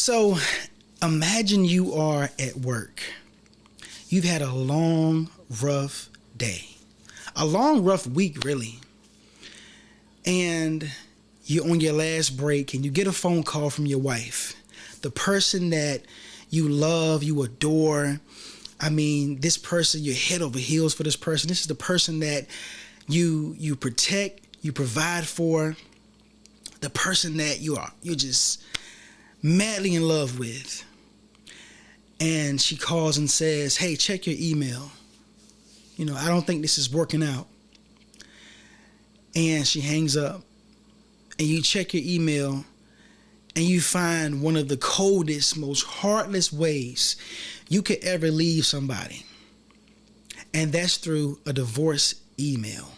So imagine you are at work. You've had a long, rough day, a long, rough week, really. And you're on your last break and you get a phone call from your wife, the person that you love, you adore. I mean, this person, you're head over heels for this person. This is the person that you protect, you provide for, the person that you're just madly in love with. And she calls and says, hey, check your email. I don't think this is working out. And she hangs up. And you check your email and you find one of the coldest, most heartless ways you could ever leave somebody. And that's through a divorce email.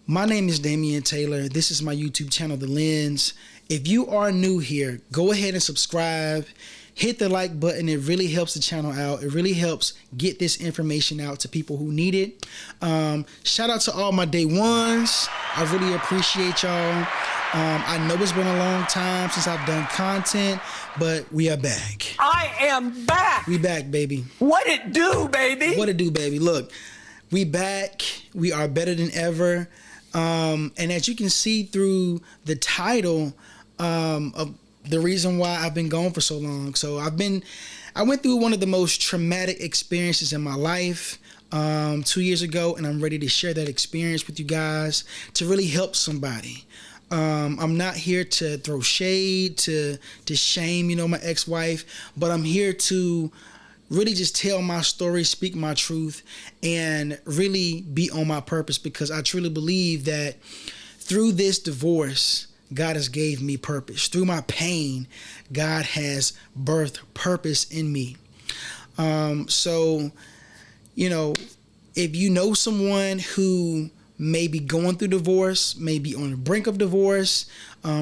My name is Damian Taylor. This is my YouTube channel, The Lens. If you are new here, go ahead and subscribe. Hit the like button. It really helps the channel out. It really helps get this information out to people who need it. Shout out to all my day ones. I really appreciate y'all. I know it's been a long time since I've done content, but we are back. I am back. We back, baby. What it do, baby? What it do, baby? Look, we back. We are better than ever. And as you can see through the title of the reason why I've been gone for so long. So I went through one of the most traumatic experiences in my life 2 years ago, and I'm ready to share that experience with you guys to really help somebody. I'm not here to throw shade, to shame, my ex-wife, but I'm here to really just tell my story, speak my truth, and really be on my purpose, because I truly believe that through this divorce, God has gave me purpose. Through my pain, God has birthed purpose in me. So, if you know someone who may be going through divorce, may be on the brink of divorce,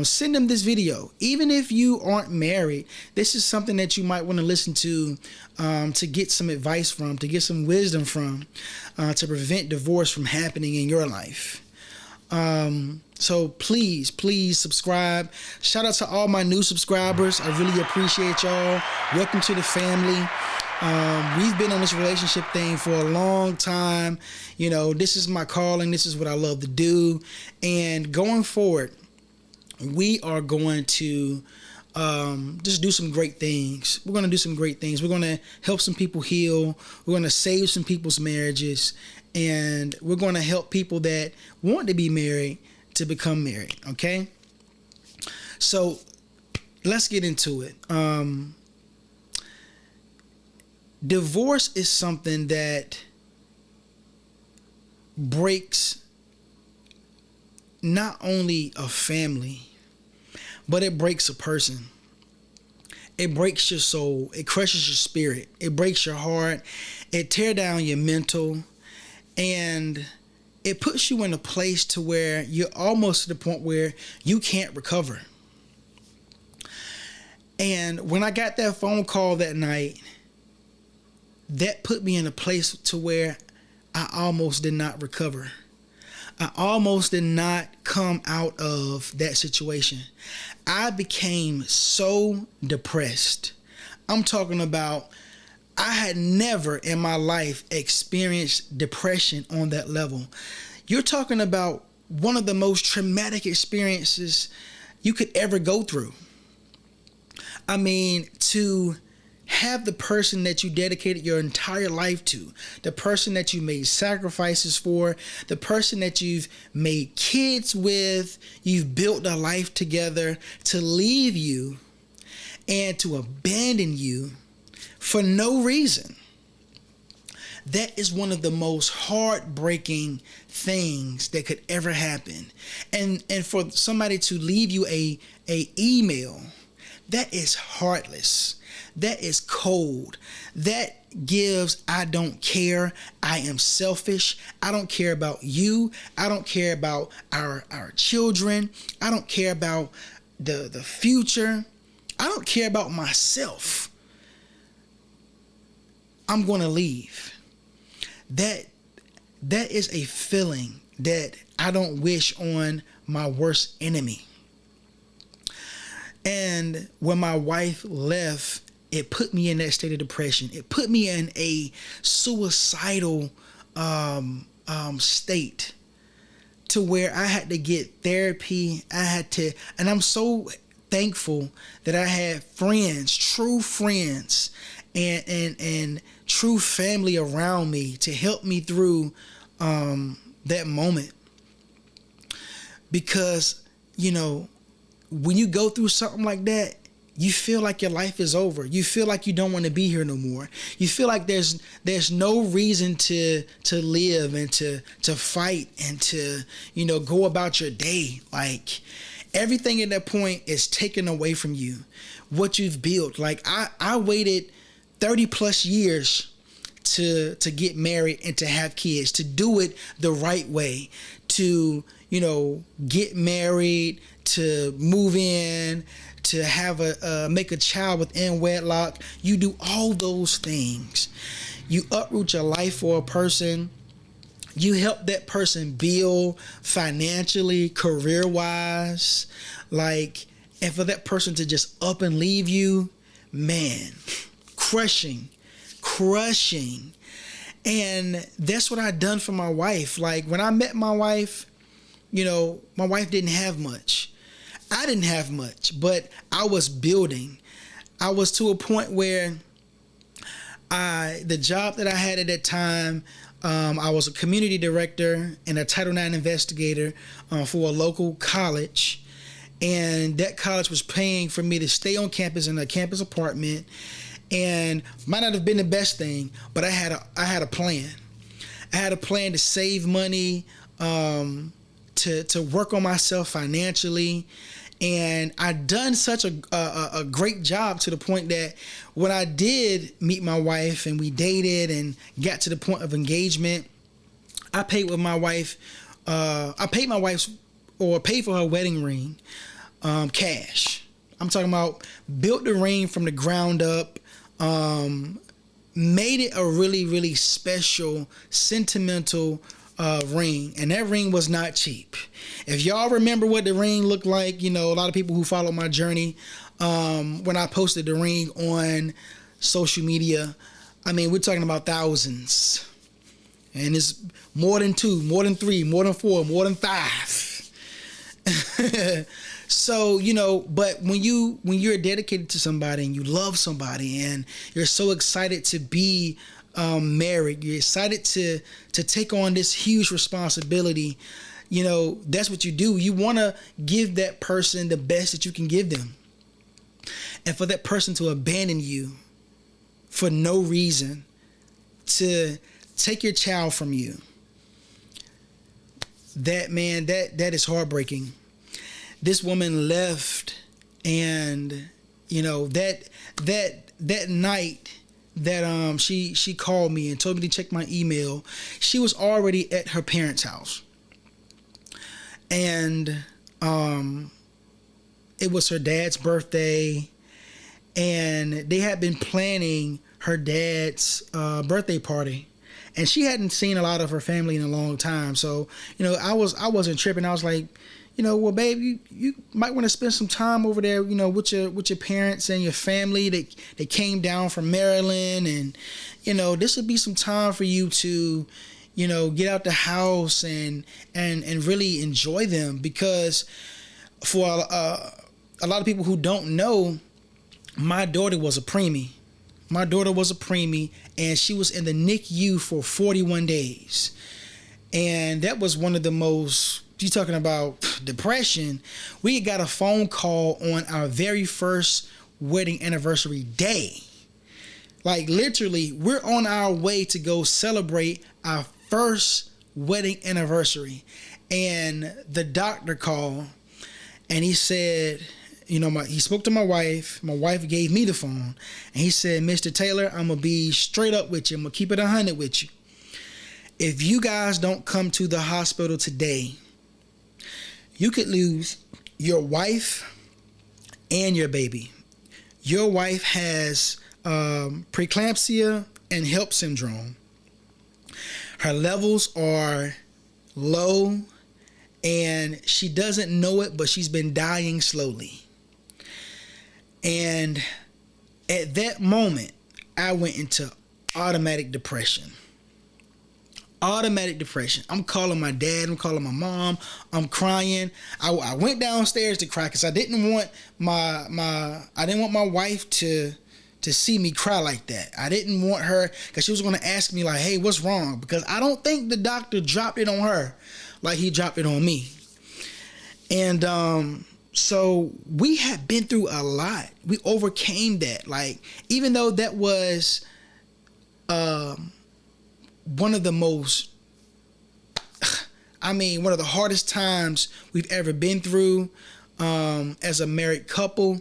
send them this video. Even if you aren't married, this is something that you might want to listen to get some advice from, to get some wisdom from, to prevent divorce from happening in your life. So please subscribe. Shout out to all my new subscribers. I really appreciate y'all. Welcome to the family. We've been on this relationship thing for a long time. This is my calling. This is what I love to do. And going forward, we are going to just do some great things. We're going to do some great things. We're going to help some people heal. We're going to save some people's marriages. And we're going to help people that want to be married to become married. Okay? So let's get into it. Divorce is something that breaks not only a family, but it breaks a person. It breaks your soul. It crushes your spirit. It breaks your heart. It tears down your mental. And it puts you in a place to where you're almost to the point where you can't recover. And when I got that phone call that night, that put me in a place to where I almost did not recover. I almost did not come out of that situation. I became so depressed. I'm talking about, I had never in my life experienced depression on that level. You're talking about one of the most traumatic experiences you could ever go through. I mean, to have the person that you dedicated your entire life to, the person that you made sacrifices for, the person that you've made kids with, you've built a life together, to leave you and to abandon you for no reason. That is one of the most heartbreaking things that could ever happen. And for somebody to leave you a email, that is heartless. That is cold. That gives, I don't care. I am selfish. I don't care about you. I don't care about our children. I don't care about the future. I don't care about myself. I'm going to leave. That is a feeling that I don't wish on my worst enemy. And when my wife left, it put me in that state of depression. It put me in a suicidal state, to where I had to get therapy. And I'm so thankful that I had friends, true friends, and true family around me to help me through that moment. Because, when you go through something like that, you feel like your life is over. You feel like you don't want to be here no more. You feel like there's no reason to live and to fight and to, go about your day. Like, everything at that point is taken away from you. What you've built. Like, I waited 30 plus years to get married and to have kids, to do it the right way, to, get married, to move in, to have make a child within wedlock. You do all those things. You uproot your life for a person. You help that person build financially, career-wise. Like, and for that person to just up and leave you, man, crushing. And that's what I done for my wife. Like, when I met my wife, my wife didn't have much. I didn't have much, but I was building. I was to a point where the job that I had at that time, I was a community director and a Title IX investigator for a local college. And that college was paying for me to stay on campus in a campus apartment. And might not have been the best thing, but I had a plan. I had a plan to save money, to work on myself financially. And I'd done such a great job to the point that when I did meet my wife and we dated and got to the point of engagement, I paid for my wife's paid for her wedding ring, cash. I'm talking about built the ring from the ground up, made it a really, really special, sentimental ring. And that ring was not cheap. If y'all remember what the ring looked like, a lot of people who follow my journey, when I posted the ring on social media, I mean, we're talking about thousands. And it's more than 2, more than 3, more than 4, more than 5. So, but when you're dedicated to somebody and you love somebody and you're so excited to be married, you're excited to take on this huge responsibility, that's what you do. You want to give that person the best that you can give them. And for that person to abandon you for no reason, to take your child from you, that is heartbreaking. This woman left, and that night that she called me and told me to check my email, she was already at her parents' house, and it was her dad's birthday, and they had been planning her dad's birthday party. And she hadn't seen a lot of her family in a long time, so I wasn't tripping. I was like, well, babe, you might want to spend some time over there, with your parents and your family that came down from Maryland, and this would be some time for you to, get out the house and really enjoy them. Because for a lot of people who don't know, my daughter was a preemie. And she was in the NICU for 41 days. And that was one of the most, you talking about depression. We got a phone call on our very first wedding anniversary day. Like, literally, we're on our way to go celebrate our first wedding anniversary. And the doctor called and he said, he spoke to my wife. My wife gave me the phone, and he said, Mr. Taylor, I'm going to be straight up with you. I'm going to keep it 100 with you. If you guys don't come to the hospital today, you could lose your wife and your baby. Your wife has preeclampsia and HELLP syndrome. Her levels are low, and she doesn't know it, but she's been dying slowly. And at that moment, I went into automatic depression. Automatic depression. I'm calling my dad. I'm calling my mom. I'm crying. I went downstairs to cry because I didn't want my wife to see me cry like that. I didn't want her, because she was going to ask me like, hey, what's wrong? Because I don't think the doctor dropped it on her like he dropped it on me. And so we had been through a lot. We overcame that. Like, even though that was one of the hardest times we've ever been through as a married couple.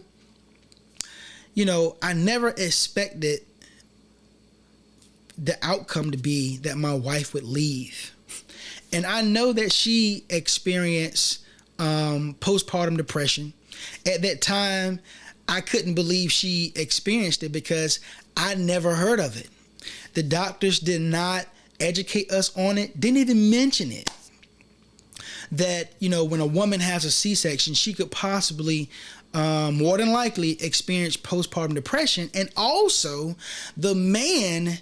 You know, I never expected the outcome to be that my wife would leave. And I know that she experienced postpartum depression. At that time, I couldn't believe she experienced it because I never heard of it. The doctors did not educate us on it, didn't even mention it. That, you know, when a woman has a C-section, she could possibly, more than likely, experience postpartum depression. And also, the man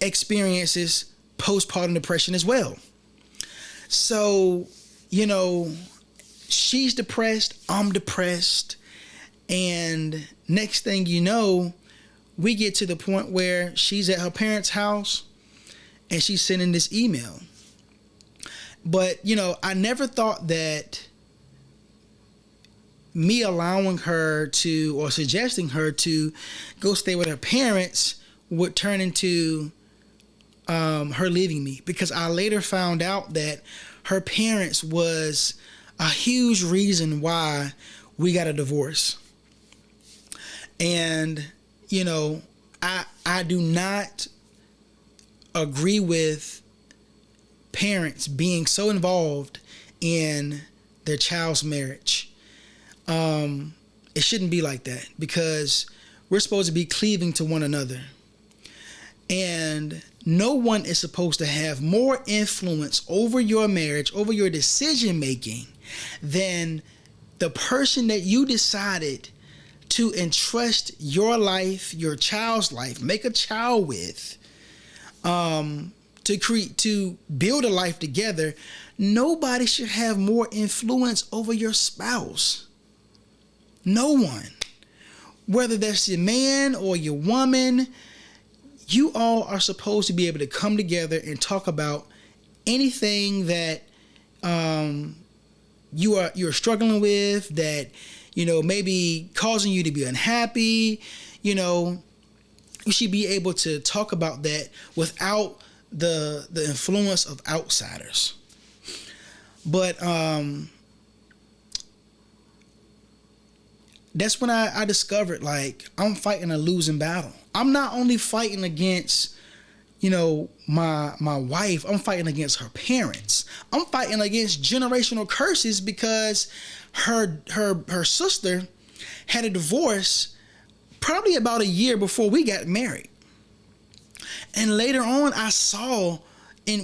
experiences postpartum depression as well. So, you know, she's depressed, I'm depressed, and next thing you know, we get to the point where she's at her parents' house and she's sending this email. But, you know, I never thought that me allowing her to, or suggesting her to go stay with her parents would turn into her leaving me, because I later found out that her parents was a huge reason why we got a divorce. And, you know, I do not agree with parents being so involved in their child's marriage. It shouldn't be like that, because we're supposed to be cleaving to one another. And no one is supposed to have more influence over your marriage, over your decision making, than the person that you decided to entrust your life, your child's life, make a child with, to build a life together. Nobody should have more influence over your spouse. No one. Whether that's your man or your woman, you all are supposed to be able to come together and talk about anything that you're struggling with, that, you know, maybe causing you to be unhappy. You know, you should be able to talk about that without the influence of outsiders. But that's when I discovered, like, I'm fighting a losing battle. I'm not only fighting against, you know, my wife, I'm fighting against her parents. I'm fighting against generational curses, because her sister had a divorce probably about a year before we got married. And later on, I saw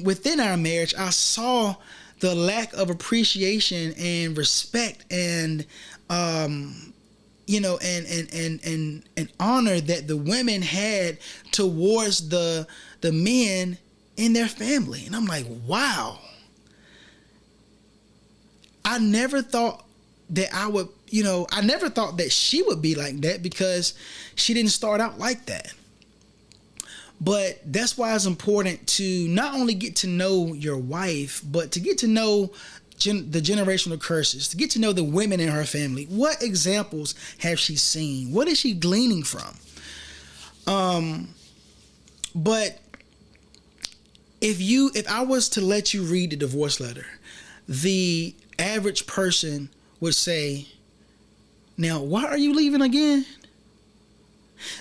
within our marriage, I saw the lack of appreciation and respect and you know, and honor that the women had towards the men in their family. And I'm like, wow. I never thought that I would, you know, I never thought that she would be like that, because she didn't start out like that. But that's why it's important to not only get to know your wife, but to get to know the generational curses, to get to know the women in her family. What examples have she seen? What is she gleaning from? But if I was to let you read the divorce letter, the average person would say, now, why are you leaving again?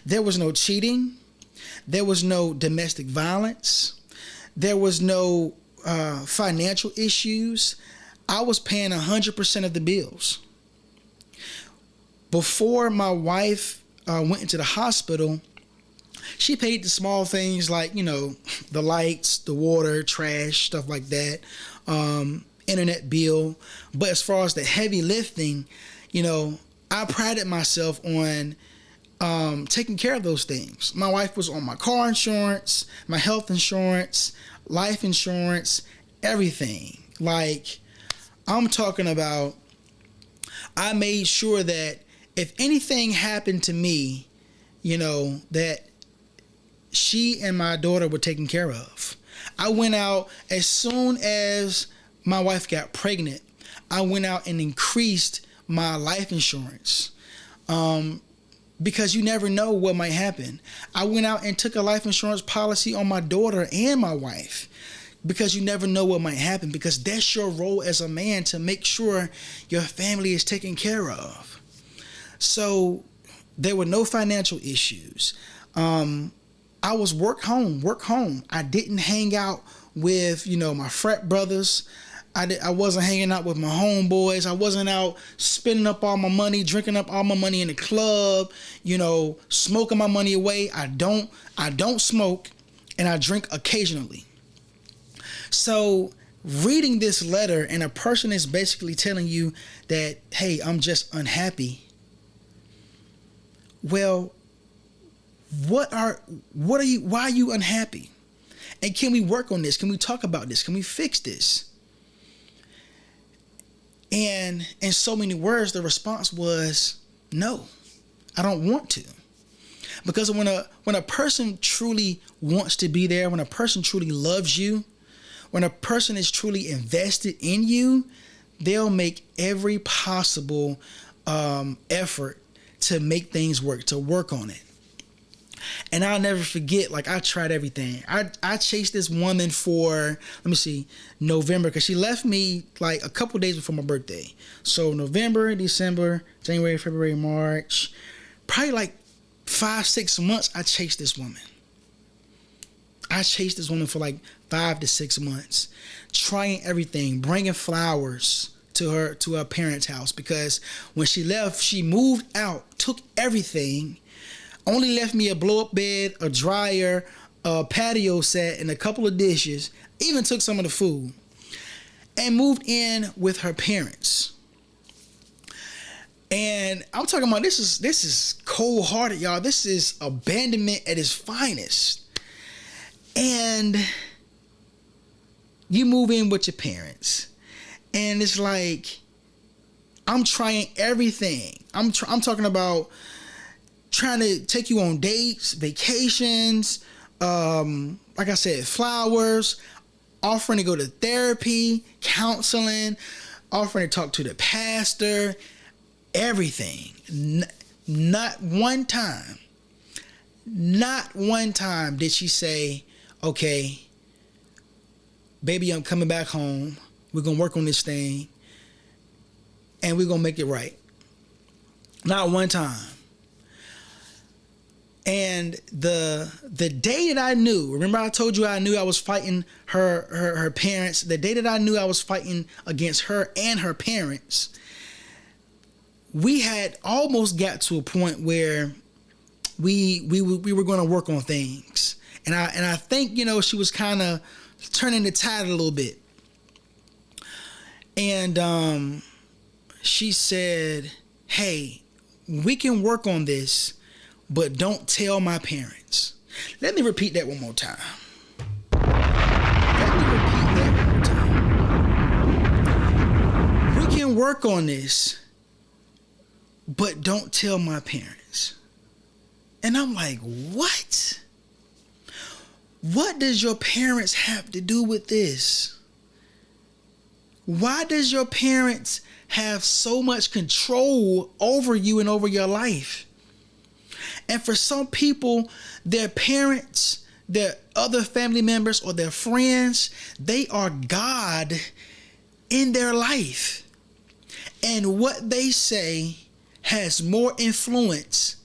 There was no cheating. There was no domestic violence. There was no financial issues. I was paying 100% of the bills. Before my wife went into the hospital, she paid the small things like, you know, the lights, the water, trash, stuff like that, internet bill. But as far as the heavy lifting, you know, I prided myself on taking care of those things. My wife was on my car insurance, my health insurance, life insurance, everything. Like, I'm talking about, I made sure that if anything happened to me, you know, that she and my daughter were taken care of. I went out as soon as my wife got pregnant. I went out and increased my life insurance because you never know what might happen. I went out and took a life insurance policy on my daughter and my wife because you never know what might happen, because that's your role as a man, to make sure your family is taken care of. So there were no financial issues. I was work home. I didn't hang out with, you know, my frat brothers. I wasn't hanging out with my homeboys. I wasn't out spending up all my money, drinking up all my money in the club, you know, smoking my money away. I don't smoke, and I drink occasionally. So reading this letter, and a person is basically telling you that, hey, I'm just unhappy. Well, why are you unhappy? And can we work on this? Can we talk about this? Can we fix this? And in so many words, the response was, no, I don't want to. Because when a person truly wants to be there, when a person truly loves you, when a person is truly invested in you, they'll make every possible effort to make things work, to work on it. And I'll never forget, like, I tried everything. I chased this woman for, November, because she left me like a couple days before my birthday. So November, December, January, February, March, probably like 5-6 months, I chased this woman. I chased this woman for like 5 to 6 months, trying everything, bringing flowers to her parents' house, because when she left, she moved out, took everything, only left me a blow-up bed, a dryer, a patio set, and a couple of dishes, even took some of the food, and moved in with her parents. And I'm talking about, this is cold-hearted, y'all. This is abandonment at its finest. And you move in with your parents, and it's like, I'm trying everything. I'm talking about trying to take you on dates, vacations, like I said, flowers, offering to go to therapy, counseling, offering to talk to the pastor, everything. Not one time did she say, okay, baby, I'm coming back home. We're going to work on this thing, and we're going to make it right. Not one time. And the day that I knew, remember I told you I knew I was fighting her parents. The day that I knew I was fighting against her and her parents, we had almost got to a point where we were going to work on things. And I think, you know, she was kind of turning the tide a little bit. And she said, hey, we can work on this, but don't tell my parents. Let me repeat that one more time. We can work on this, but don't tell my parents. And I'm like, what? What does your parents have to do with this? Why does your parents have so much control over you and over your life? And for some people, their parents, their other family members, or their friends, they are God in their life. And what they say has more influence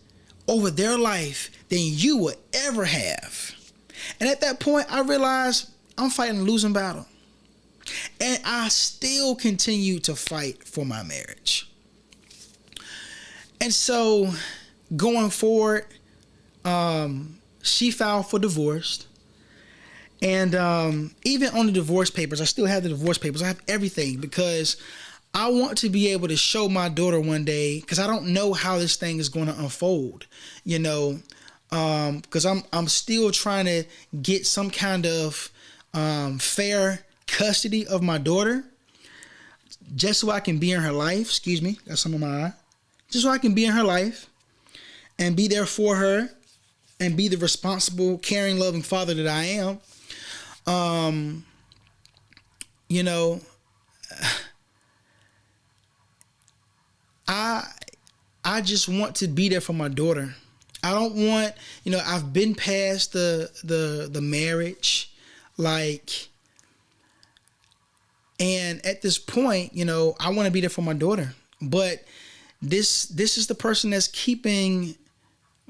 over their life than you would ever have. And at that point, I realized I'm fighting a losing battle. And I still continue to fight for my marriage. And so going forward, she filed for divorce. And even on the divorce papers, I still have the divorce papers. I have everything, because I want to be able to show my daughter one day, because I don't know how this thing is going to unfold, you know, because I'm still trying to get some kind of fair custody of my daughter, just so I can be in her life. Excuse me, got some on my eye. Just so I can be in her life and be there for her and be the responsible, caring, loving father that I am. You know, I just want to be there for my daughter. I don't want, you know, I've been past the marriage, like, and at this point, you know, I want to be there for my daughter. But this is the person that's keeping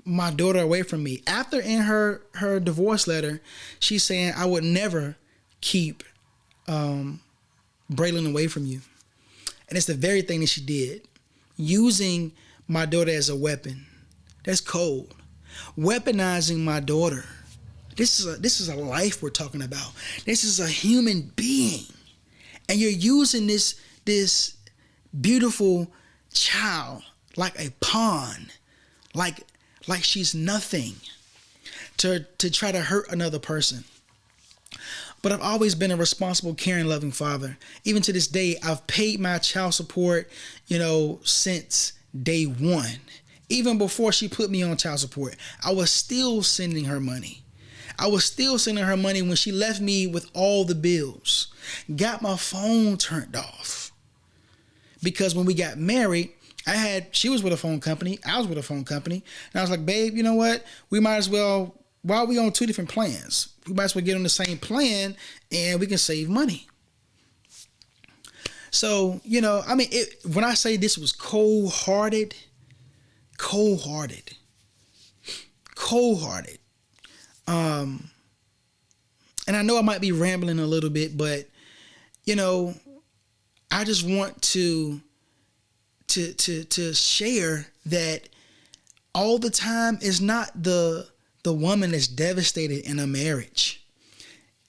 my daughter away from me. After in her divorce letter, she's saying, I would never keep Braylon away from you. And it's the very thing that she did, using my daughter as a weapon. That's cold. Weaponizing my daughter. This is a life we're talking about. This is a human being. And you're using this beautiful child like a pawn, like she's nothing, to try to hurt another person. But I've always been a responsible, caring, loving father. Even to this day, I've paid my child support, you know, since day one. Even before she put me on child support, I was still sending her money. I was still sending her money when she left me with all the bills. Got my phone turned off. Because when we got married, she was with a phone company, I was with a phone company. And I was like, babe, you know what? We might as well, while we on two different plans, we might as well get on the same plan and we can save money. So, you know, I mean, when I say this was cold-hearted. And I know I might be rambling a little bit, but, you know, I just want to share that all the time is not the woman that's devastated in a marriage.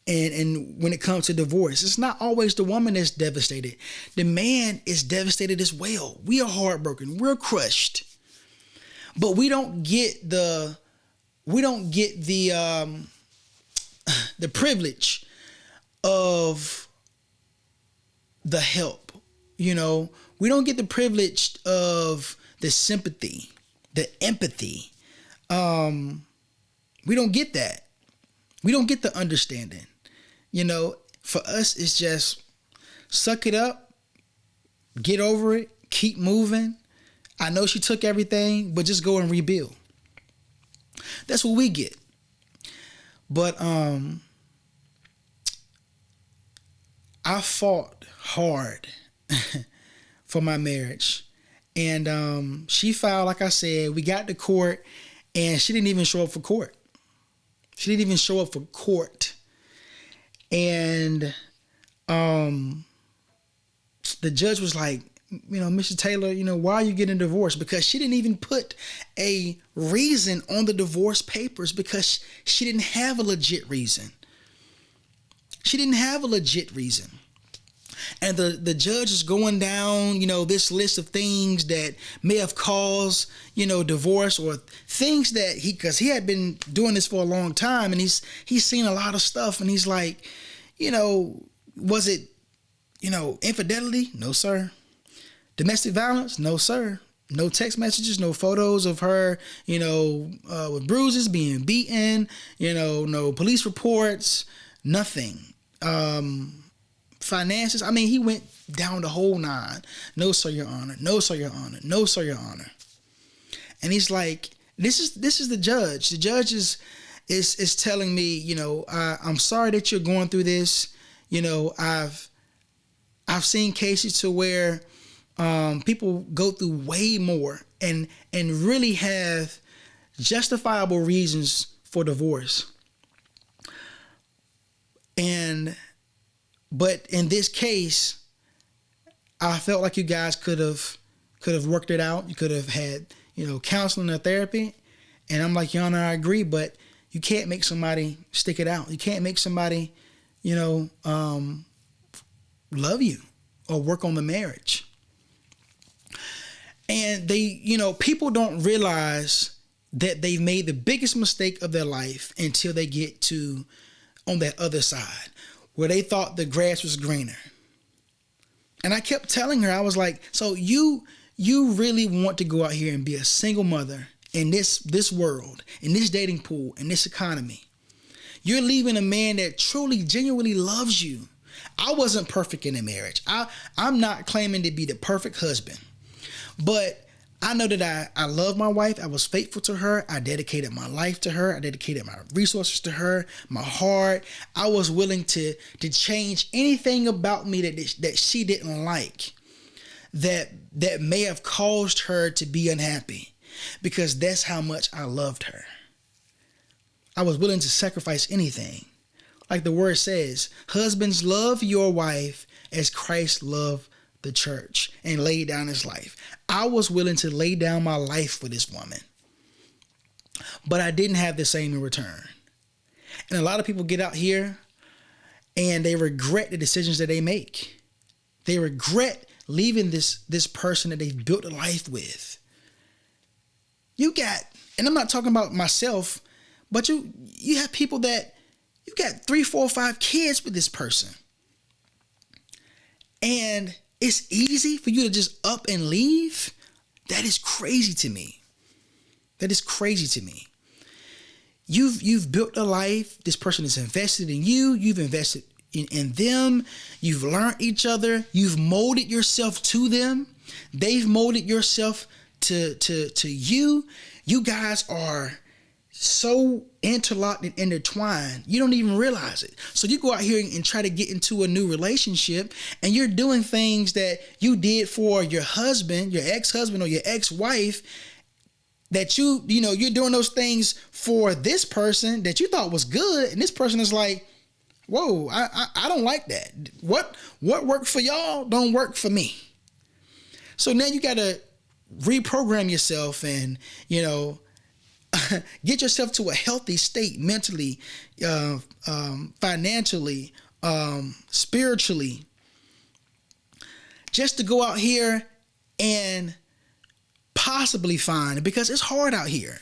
And when it comes to divorce, it's not always the woman that's devastated. The man is devastated as well. We are heartbroken. We're crushed. But we don't get the privilege of the help. You know, we don't get the privilege of the sympathy, the empathy. We don't get that. We don't get the understanding. You know, for us, it's just suck it up, get over it, keep moving. I know she took everything, but just go and rebuild. That's what we get. But I fought hard for my marriage. And she filed, like I said, we got to court, and she didn't even show up for court. And the judge was like, you know, Mr. Taylor, you know, why are you getting divorced? Because she didn't even put a reason on the divorce papers, because she didn't have a legit reason. And the judge is going down, you know, this list of things that may have caused, you know, divorce, or things that because he had been doing this for a long time, and he's seen a lot of stuff, and he's like, you know, was it, you know, infidelity? No, sir. Domestic violence? No, sir. No text messages, no photos of her, you know, with bruises, being beaten, you know, no police reports, nothing. Finances, I mean, he went down the whole nine. No, sir, your honor. No, sir, your honor. No, sir, your honor. And he's like, this is the judge. The judge is telling me, you know, I'm sorry that you're going through this. You know, I've seen cases to where people go through way more and really have justifiable reasons for divorce. But in this case, I felt like you guys could have worked it out. You could have had, you know, counseling or therapy. And I'm like, Your Honor, I agree, but you can't make somebody stick it out. You can't make somebody, you know, love you. or work on the marriage. And people don't realize that they've made the biggest mistake of their life until they get to on that other side where they thought the grass was greener. And I kept telling her, I was like, so you really want to go out here and be a single mother in this world, in this dating pool, in this economy. You're leaving a man that truly, genuinely loves you. I wasn't perfect in a marriage. I'm not claiming to be the perfect husband. But I know that I love my wife. I was faithful to her. I dedicated my life to her. I dedicated my resources to her, my heart. I was willing to change anything about me that she didn't like, that may have caused her to be unhappy, because that's how much I loved her. I was willing to sacrifice anything. Like the word says, husbands, love your wife as Christ loved the church and laid down his life. I was willing to lay down my life for this woman, but I didn't have the same in return. And a lot of people get out here and they regret the decisions that they make. They regret leaving this person that they've built a life with. And I'm not talking about myself, but you have people that you got 3, 4, 5 kids with this person. And it's easy for you to just up and leave. That is crazy to me. That is crazy to me. You've built a life. This person is invested in you. You've invested in them. You've learned each other. You've molded yourself to them. They've molded yourself to you. You guys are so interlocked and intertwined, you don't even realize it. So you go out here and try to get into a new relationship, and you're doing things that you did for your husband, your ex-husband or your ex-wife, that you're doing those things for this person that you thought was good, and this person is like, whoa, I don't like that. What worked for y'all don't work for me. So now you got to reprogram yourself and, get yourself to a healthy state mentally, financially, spiritually, just to go out here and possibly find, because it's hard out here.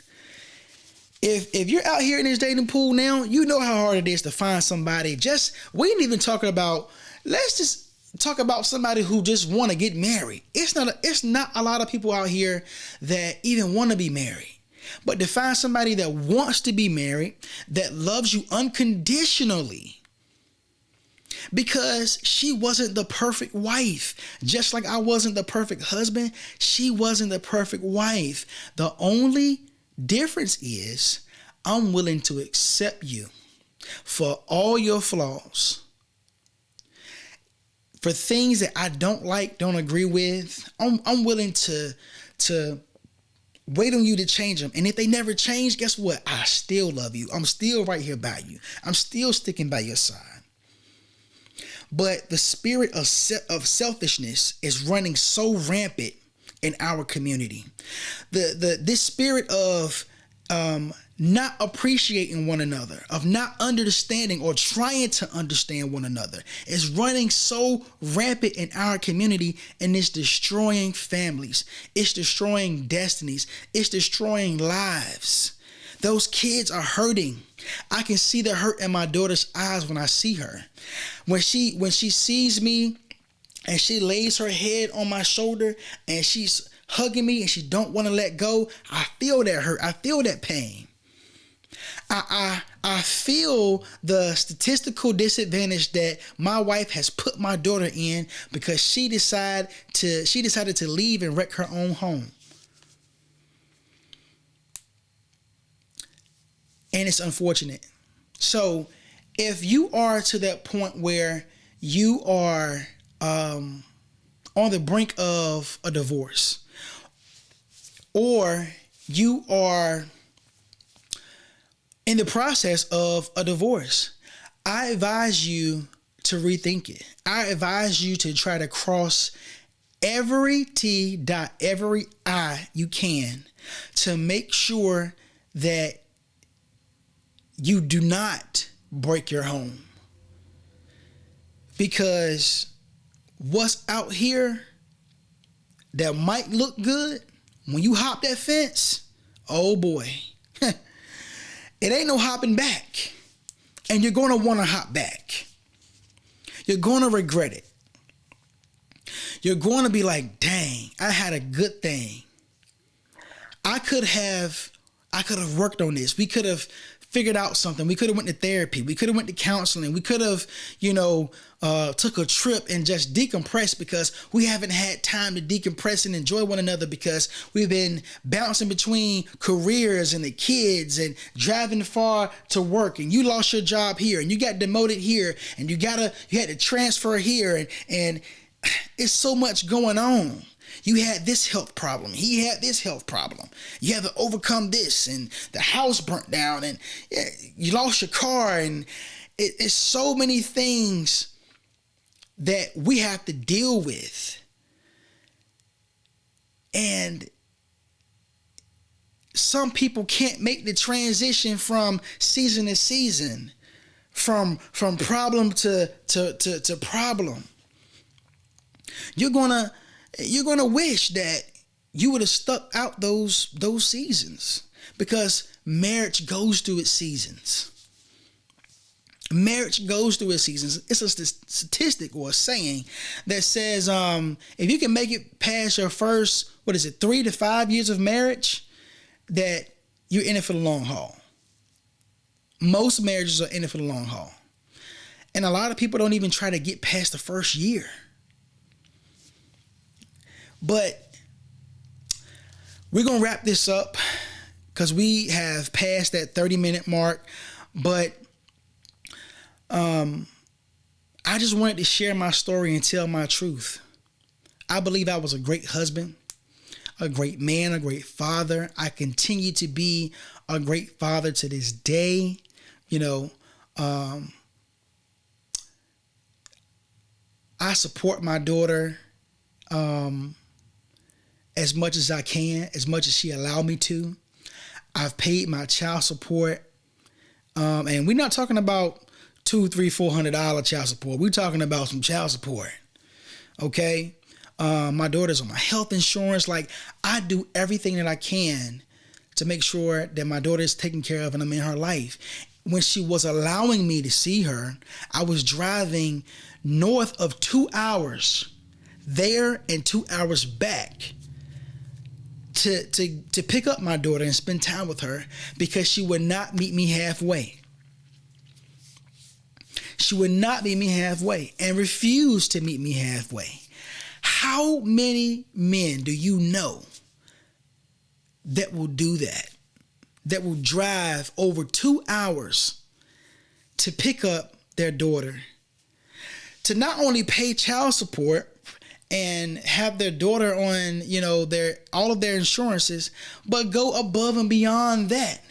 If you're out here in this dating pool now, you know how hard it is to find somebody. We ain't even talking about, let's just talk about somebody who just want to get married. It's not a lot of people out here that even want to be married. But to find somebody that wants to be married, that loves you unconditionally, because she wasn't the perfect wife. Just like I wasn't the perfect husband, she wasn't the perfect wife. The only difference is I'm willing to accept you for all your flaws, for things that I don't like, don't agree with. I'm willing to wait on you to change them. And if they never change, guess what? I still love you. I'm still right here by you. I'm still sticking by your side. But the spirit of selfishness is running so rampant in our community. This spirit of not appreciating one another, of not understanding or trying to understand one another, is running so rampant in our community, and it's destroying families. It's destroying destinies. It's destroying lives. Those kids are hurting. I can see the hurt in my daughter's eyes when I see her. When she sees me and she lays her head on my shoulder and she's hugging me and she don't want to let go, I feel that hurt. I feel that pain. I feel the statistical disadvantage that my wife has put my daughter in because she decided to leave and wreck her own home. And it's unfortunate. So if you are to that point where you are on the brink of a divorce, or you are in the process of a divorce, I advise you to rethink it. I advise you to try to cross every T, dot every I you can to make sure that you do not break your home. Because what's out here that might look good, when you hop that fence, oh boy, it ain't no hopping back. And you're going to want to hop back. You're going to regret it. You're going to be like, dang, I had a good thing. I could have worked on this. We could have figured out something. We could have went to therapy. We could have went to counseling. We could have, took a trip and just decompressed, because we haven't had time to decompress and enjoy one another, because we've been bouncing between careers and the kids and driving far to work, and you lost your job here and you got demoted here and you had to transfer here, and it's so much going on. You had this health problem. He had this health problem. You have to overcome this, and the house burnt down, and you lost your car, and it's so many things that we have to deal with. And some people can't make the transition from season to season, from problem to problem. You're gonna wish that you would have stuck out those seasons, because marriage goes through its seasons. Marriage goes through its seasons. It's a statistic or a saying that says, if you can make it past your first, 3 to 5 years of marriage, that you're in it for the long haul. Most marriages are in it for the long haul. And a lot of people don't even try to get past the first year. But we're going to wrap this up, because we have passed that 30-minute mark. But I just wanted to share my story and tell my truth. I believe I was a great husband, a great man, a great father. I continue to be a great father to this day. I support my daughter as much as I can, as much as she allowed me to. I've paid my child support. And we're not talking about $200, $300, $400 child support. We're talking about some child support. Okay? My daughter's on my health insurance. Like, I do everything that I can to make sure that my daughter is taken care of and I'm in her life. When she was allowing me to see her, I was driving north of 2 hours there and 2 hours back to pick up my daughter and spend time with her, because she would not meet me halfway. She would not meet me halfway and refused to meet me halfway. How many men do you know that will do that? That will drive over 2 hours to pick up their daughter, to not only pay child support and have their daughter on, all of their insurances, but go above and beyond that.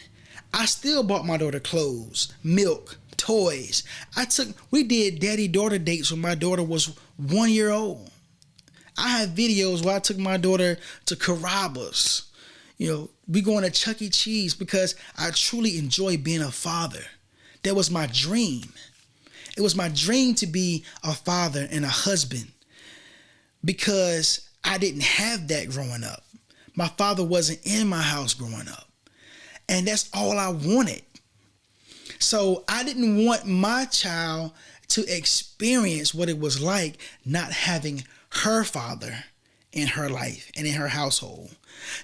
I still bought my daughter clothes, milk, toys. We did daddy-daughter dates when my daughter was 1 year old. I have videos where I took my daughter to Carrabba's. We going to Chuck E. Cheese, because I truly enjoy being a father. That was my dream. It was my dream to be a father and a husband, because I didn't have that growing up. My father wasn't in my house growing up. And that's all I wanted. So I didn't want my child to experience what it was like not having her father in her life and in her household.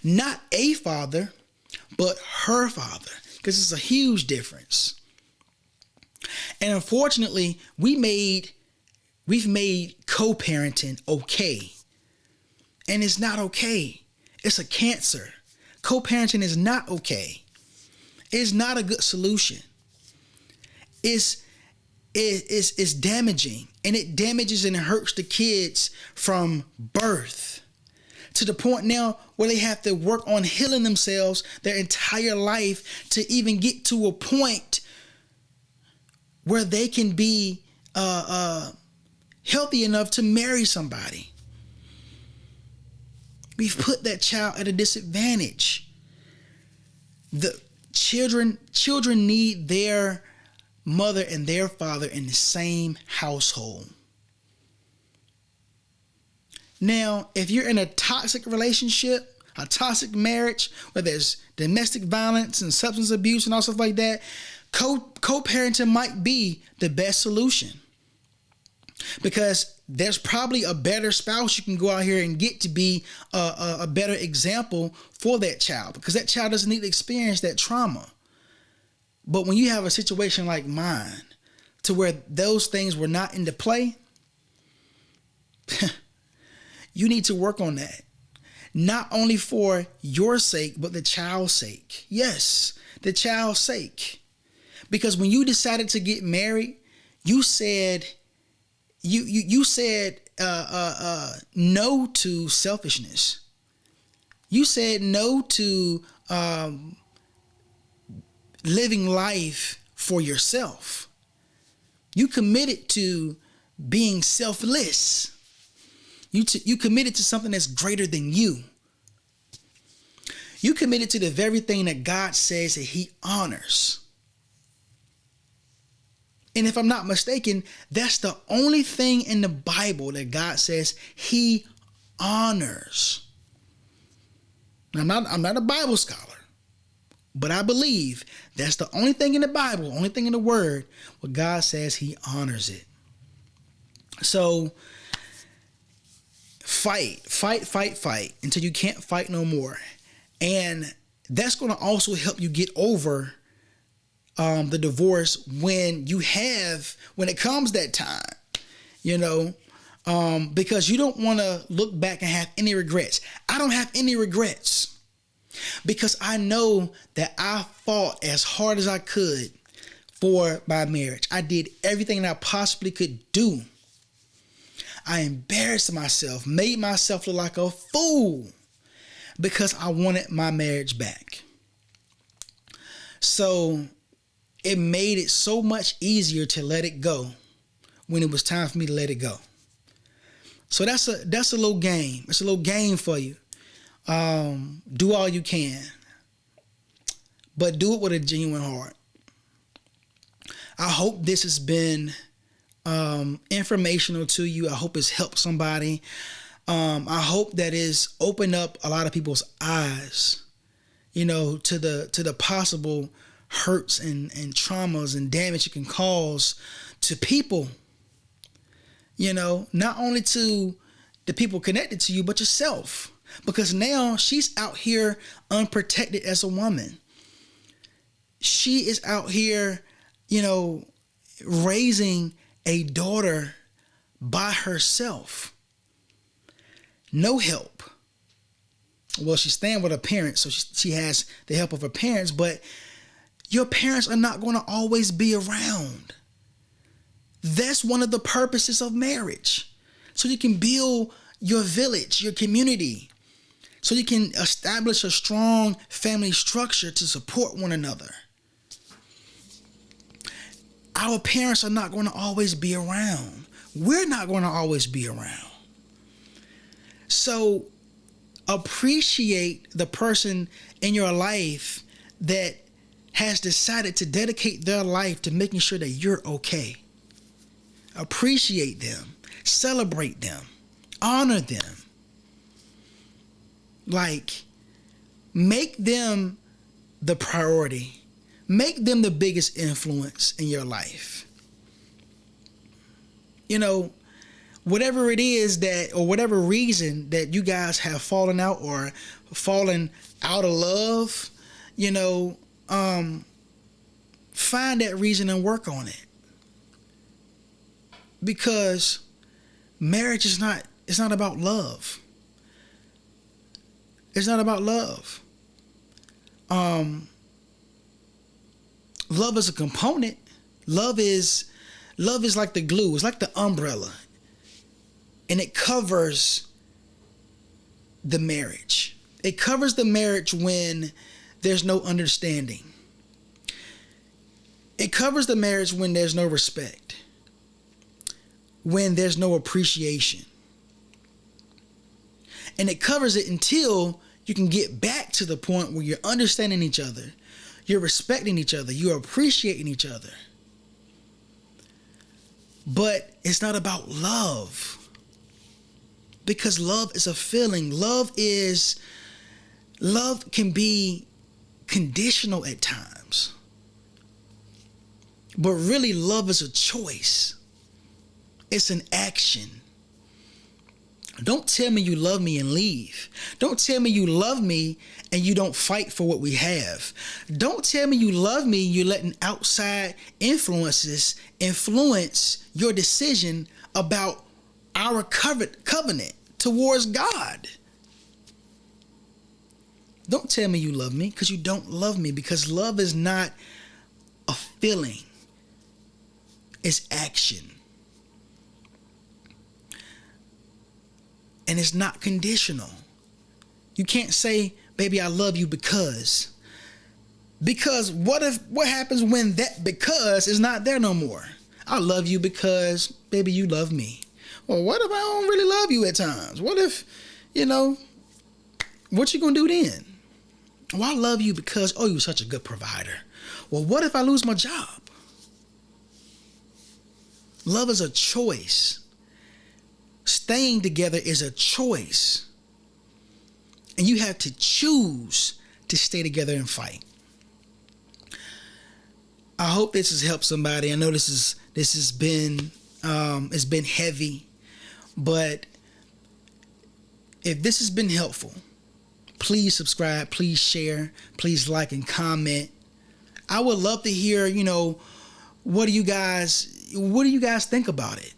Not a father, but her father, because it's a huge difference. And unfortunately, we've made co-parenting okay. And it's not okay. It's a cancer. Co-parenting is not okay. It's not a good solution. It's damaging, and it damages and hurts the kids from birth to the point now where they have to work on healing themselves their entire life to even get to a point where they can be healthy enough to marry somebody. We've put that child at a disadvantage. The children need their mother and their father in the same household. Now, if you're in a toxic relationship, a toxic marriage, where there's domestic violence and substance abuse and all stuff like that, co-parenting might be the best solution. Because there's probably a better spouse you can go out here and get to be a better example for that child, because that child doesn't need to experience that trauma. But when you have a situation like mine, to where those things were not into play, you need to work on that. Not only for your sake, but the child's sake. Yes, the child's sake. Because when you decided to get married, you said you said no to selfishness. You said no to living life for yourself. You committed to being selfless. You committed to something that's greater than you. You committed to the very thing that God says that he honors. And if I'm not mistaken, that's the only thing in the Bible that God says he honors. Now, I'm not a Bible scholar, but I believe that's the only thing in the Bible, only thing in the Word, where God says he honors it. So fight until you can't fight no more. And that's going to also help you get over the divorce when it comes that time, because you don't want to look back and have any regrets. I don't have any regrets because I know that I fought as hard as I could for my marriage. I did everything that I possibly could do. I embarrassed myself, made myself look like a fool because I wanted my marriage back. So it made it so much easier to let it go when it was time for me to let it go. So that's a little game. It's a little game for you. Do all you can, but do it with a genuine heart. I hope this has been informational to you. I hope it's helped somebody. I hope that it's opened up a lot of people's eyes, to the possible hurts and traumas and damage it can cause to people, not only to the people connected to you, but yourself. Because now she's out here unprotected as a woman. She is out here, raising a daughter by herself. No help. Well, she's staying with her parents, so she has the help of her parents, but your parents are not going to always be around. That's one of the purposes of marriage. So you can build your village, your community. So you can establish a strong family structure to support one another. Our parents are not going to always be around. We're not going to always be around. So appreciate the person in your life that has decided to dedicate their life to making sure that you're okay. Appreciate them. Celebrate them. Honor them. Make them the priority. Make them the biggest influence in your life. Whatever it is that, or whatever reason that you guys have fallen out or fallen out of love, find that reason and work on it. Because marriage it's not about love. It's not about love. Love is a component. Love is like the glue. It's like the umbrella. And it covers the marriage. It covers the marriage when there's no understanding. It covers the marriage when there's no respect. When there's no appreciation. And it covers it until you can get back to the point where you're understanding each other. You're respecting each other. You're appreciating each other. But it's not about love. Because love is a feeling. Love can be conditional at times. But really, love is a choice. It's an action. Don't tell me you love me and leave. Don't tell me you love me and you don't fight for what we have. Don't tell me you love me and you're letting outside influences influence your decision about our covenant towards God. Don't tell me you love me, because you don't love me, because love is not a feeling. It's action. And it's not conditional. You can't say, baby, I love you because what happens when that because is not there no more? I love you because, baby, you love me. Well, what if I don't really love you at times? What if, what you gonna do then? Well, I love you because, oh, you're such a good provider. Well, what if I lose my job? Love is a choice. Staying together is a choice. And you have to choose to stay together and fight. I hope this has helped somebody. I know this has been it's been heavy, but if this has been helpful, please subscribe, please share, please like and comment. I would love to hear, what do you guys think about it?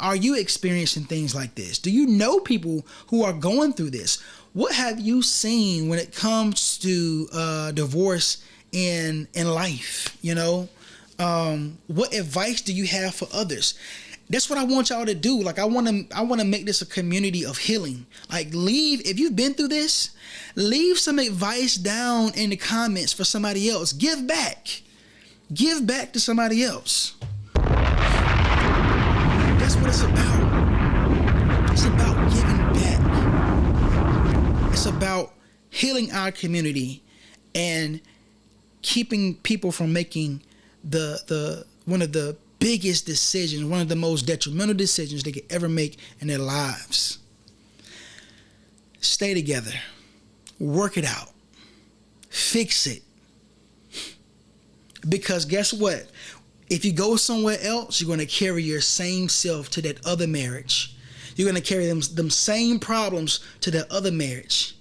Are you experiencing things like this? Do you know people who are going through this? What have you seen when it comes to divorce in life? What advice do you have for others? That's what I want y'all to do. Like, I want to make this a community of healing. Like, if you've been through this, leave some advice down in the comments for somebody else. Give back to somebody else. That's what it's about. It's about giving back. It's about healing our community and keeping people from making the one of the biggest decisions, one of the most detrimental decisions they could ever make in their lives. Stay together. Work it out. Fix it. Because guess what? If you go somewhere else, you're going to carry your same self to that other marriage. You're going to carry them same problems to that other marriage.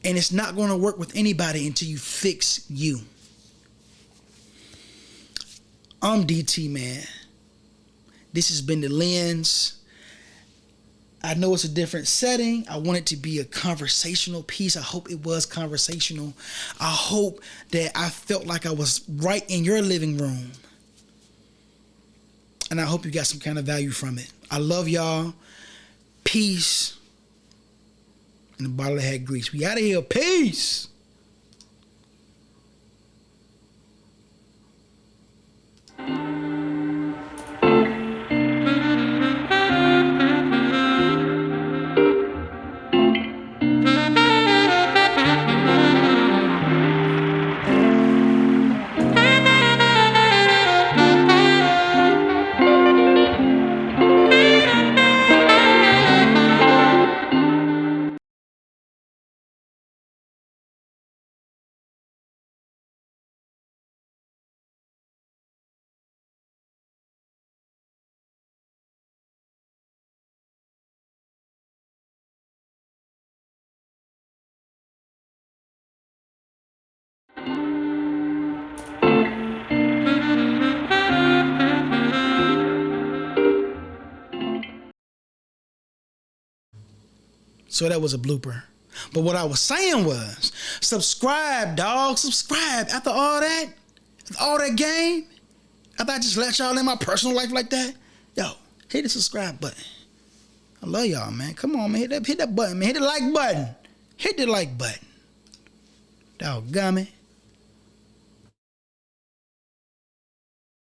And it's not going to work with anybody until you fix you. I'm DT, man. This has been The Lens. I know it's a different setting. I want it to be a conversational piece. I hope it was conversational. I hope that I felt like I was right in your living room. And I hope you got some kind of value from it. I love y'all. Peace. And the bottle that had grease. We out of here. Peace. So that was a blooper. But what I was saying was, subscribe, dog. Subscribe. After all that game, after I just let y'all in my personal life like that, yo, hit the subscribe button. I love y'all, man. Come on, man. Hit that button, man. Hit the like button. Hit the like button. Doggone me.